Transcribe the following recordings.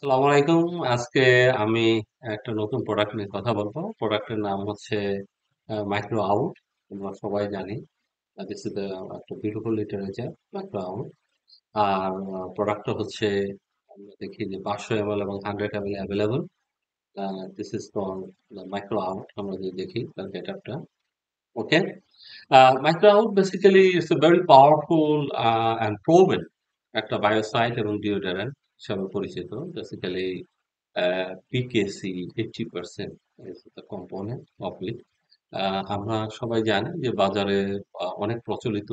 আসসালামু আলাইকুম। আজকে আমি একটা নতুন প্রোডাক্ট নিয়ে কথা বলবো। প্রোডাক্টের নাম হচ্ছে মাইক্রো আউট। আমরা সবাই জানি দিস ইজ একটা বিউটিফুল লিটারেচার মাইক্রো আউট। আর প্রোডাক্টটা হচ্ছে আমরা দেখি যে 500 ml এবং 100 ml available. This is called micro out. আমরা যদি দেখি তার গেটআপটা, okay. Micro out basically it's a very powerful and proven একটা বায়োসাইড এবং ডিওডোরেন্ট হিসাবে পরিচিত। Basically PKC 80% is the component of it. আমরা সবাই জানি যে বাজারে অনেক প্রচলিত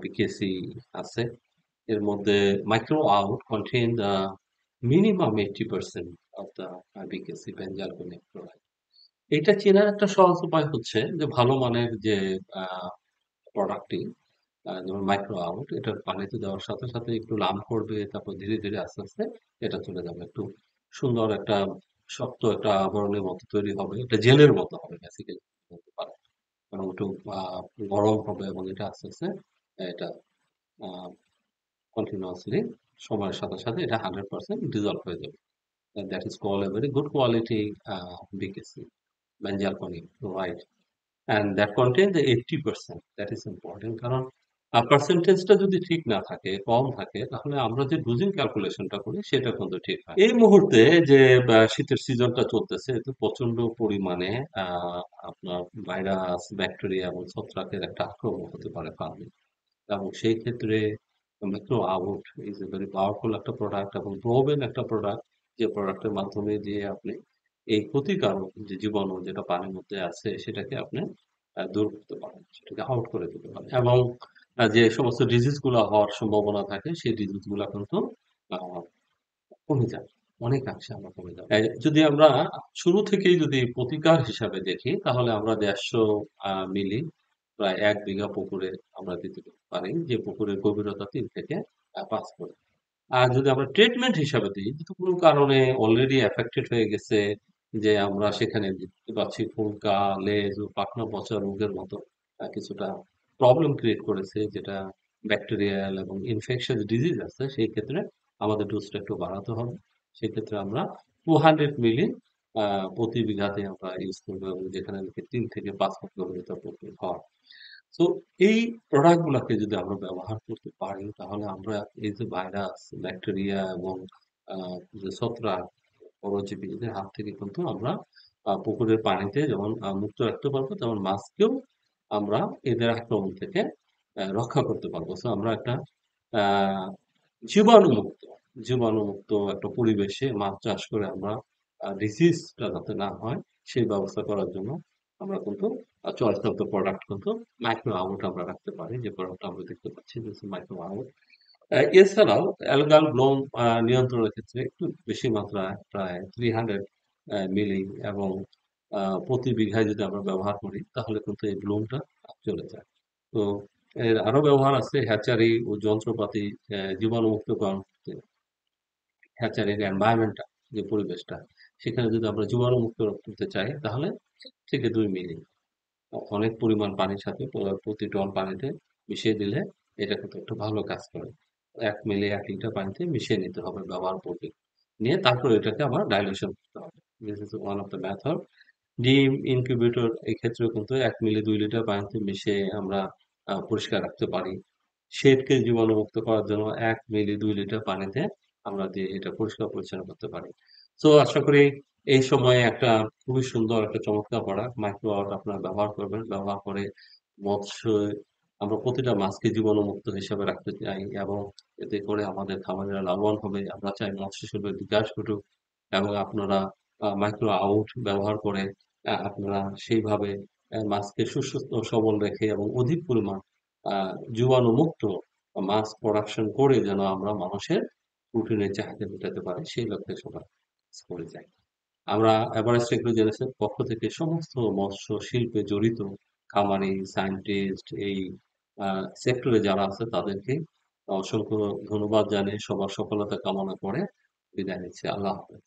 PKC আছে। এর মধ্যে micro out contain the minimum 80% of the PKC benzalkonium chloride. এটা চেনার একটা সহজ উপায় হচ্ছে যে ভালো মানের যে প্রোডাক্টটি যেমন মাইক্রো আউট এটার পানিতে দেওয়ার সাথে সাথে একটু লাম করবে, তারপর ধীরে ধীরে আস্তে আস্তে এটা চলে যাবে একটু সুন্দর একটা শক্ত একটা আবরণের মতো তৈরি হবে, এটা জেলের মতো হবে বেসিক্যালি বলতে পারে। এবং একটু গরম হবে এবং এটা আস্তে আস্তে এটা কন্টিনিউয়াসলি সময়ের সাথে সাথে এটা 100% ডিজলভ হয়ে যাবে। That is call a very good quality BKC benzalkonic, right? And that contain the 80%, that is important. কারণ পার্সেন্টেজটা যদি ঠিক না থাকে, কম থাকে, তাহলে আমরা যে ডোজিং ক্যালকুলেশনটা করি সেটা কিন্তু ঠিক হয়। এই মুহূর্তে যে শীতের সিজনটা চলতেছে এতে প্রচন্ড পরিমাণে আপনার ভাইরাস, ব্যাকটেরিয়া এবং ছত্রাকের একটা আক্রমণ হতে পারে ফার্মে। এবং সেই ক্ষেত্রে micro out is a very powerful একটা প্রোডাক্ট এবং প্রোভেন একটা প্রোডাক্ট, যে প্রোডাক্টের মাধ্যমে দিয়ে আপনি এই ক্ষতিকারক যে জীবাণু যেটা পানির মধ্যে আছে সেটাকে আপনি দূর করতে পারেন, সেটাকে আউট করে দিতে পারেন। এবং যে সমস্ত ডিজিজ গুলা হওয়ার সম্ভাবনা থাকে সেই ডিজিজ গুলা কিন্তু আহ, কমে যায়, অনেকাংশে আমরা কমে যাবে। যদি আমরা শুরু থেকেই যদি প্রতিকার হিসাবে দেখি তাহলে আমরা 150 মিলি প্রায় 1 বিঘা পুকুরে আমরা দিতে পারি, যে পুকুরের গভীরতা 3 থেকে 5 ফুট। আর যদি আমরা ট্রিটমেন্ট হিসাবে দিই, যদি কোনো কারণে অলরেডি এফেক্টেড হয়ে গেছে, যে আমরা সেখানে দেখতে পাচ্ছি ফুলকা, লেজ ও পাখনা পচা রোগের মতো কিছুটা প্রবলেম ক্রিয়েট করেছে, যেটা ব্যাকটেরিয়াল এবং ইনফেকশন ডিজিজ আছে, সেই ক্ষেত্রে আমাদের ডোজটা একটু বাড়াতে হবে। সেক্ষেত্রে আমরা 200 মিলি প্রতি বিঘাতে আমরা ইউজ করবো, এবং যেখানে নাকি 3 থেকে 5 ফুট গভীরতা পুকুর হয়। তো এই প্রোডাক্ট গুলাকে যদি আমরা ব্যবহার করতে পারি তাহলে আমরা এই যে ভাইরাস, ব্যাকটেরিয়া এবং যে ছত্রাক, পরজীবী এদের হাত থেকে কিন্তু আমরা পুকুরের পানিতে যেমন মুক্ত রাখতে পারবো, তেমন মাছকেও আমরা এদের আক্রমণ থেকে রক্ষা করতে পারবো। তো আমরা একটা আহ জীবাণুমুক্ত জীবাণুমুক্ত একটা পরিবেশে মাছ চাষ করে আমরা ডিসিজটা যাতে না হয় সেই ব্যবস্থা করার জন্য আমরা কিন্তু চয়েস অফ দ্য প্রোডাক্ট কিন্তু মাইক্রো আউট আমরা রাখতে পারি, যে প্রোডাক্ট আমরা দেখতে পাচ্ছি মাইক্রো আউট। এছাড়াও অ্যালগাল ব্লোম নিয়ন্ত্রণের ক্ষেত্রে একটু বেশি মাত্রায় প্রায় 300 মিলি এবং প্রতি বিঘায় যদি আমরা ব্যবহার করি তাহলে কিন্তু এই ব্লুমটা চলে যায়। তো এর আরো ব্যবহার আছে হ্যাচারি ও যন্ত্রপাতি জীবাণুমুক্ত করতে। হ্যাচারির এনভায়রনমেন্টটা, যে পরিবেশটা, সেখানে যদি আমরা জীবাণুমুক্ত করতে চাই তাহলে 1 থেকে 2 মিলি অনেক পরিমাণ পানির সাথে প্রতি টন পানিতে মিশিয়ে দিলে এটা কিন্তু একটু ভালো কাজ করে। 1 মিলি 1 লিটার পানিতে মিশিয়ে নিতে হবে ব্যবহার পূর্বে, নিয়ে তারপর এটাকে আবার ডাইলিউশন করতে হবে। This is one of the method. ডিম ইনকিউবেটর এই ক্ষেত্রেও কিন্তু 1 মিলি 2 লিটার পানিতে মিশিয়ে আমরা পরিষ্কার রাখতে পারি। শেডকে জীবাণুমুক্ত করার জন্য 1 মিলি 2 লিটার পানিতে আমরা দিয়ে এটা পরিষ্কার পরিচ্ছন্ন করতে পারি। তো আশা করি এই সময়ে একটা খুবই সুন্দর একটা চমৎকার প্রোডাক্ট মাইক্রো আউট আপনারা ব্যবহার করবেন। ব্যবহার করে মৎস্য আমরা প্রতিটা মাছকে জীবাণুমুক্ত হিসেবে রাখতে চাই, এবং এতে করে আমাদের খামারিরা লাভবান হবে। আমরা চাই মৎস্য শিল্পের বিকাশ ঘটুক, এবং আপনারা মাইক্রো আউট ব্যবহার করে আপনারা সেইভাবে মাছকে সুস্থ সবল রেখে এবং অধিক পরিমাণ জীবাণুমুক্ত মাছ প্রোডাকশন করে যেন আমরা মানুষের প্রোটিনের চাহিদা মেটাতে পারি, সেই লক্ষ্যে সবাই কাজ করে যাই। আমরা এভারেস্ট এগ্রোজেনেসের পক্ষ থেকে সমস্ত মৎস্য শিল্পে জড়িত খামারি, সায়েন্টিস্ট, এই সেক্টরে যারা আছে তাদেরকে অসংখ্য ধন্যবাদ জানিয়ে সবার সফলতা কামনা করে বিদায় নিচ্ছি। আল্লাহ হাফেজ।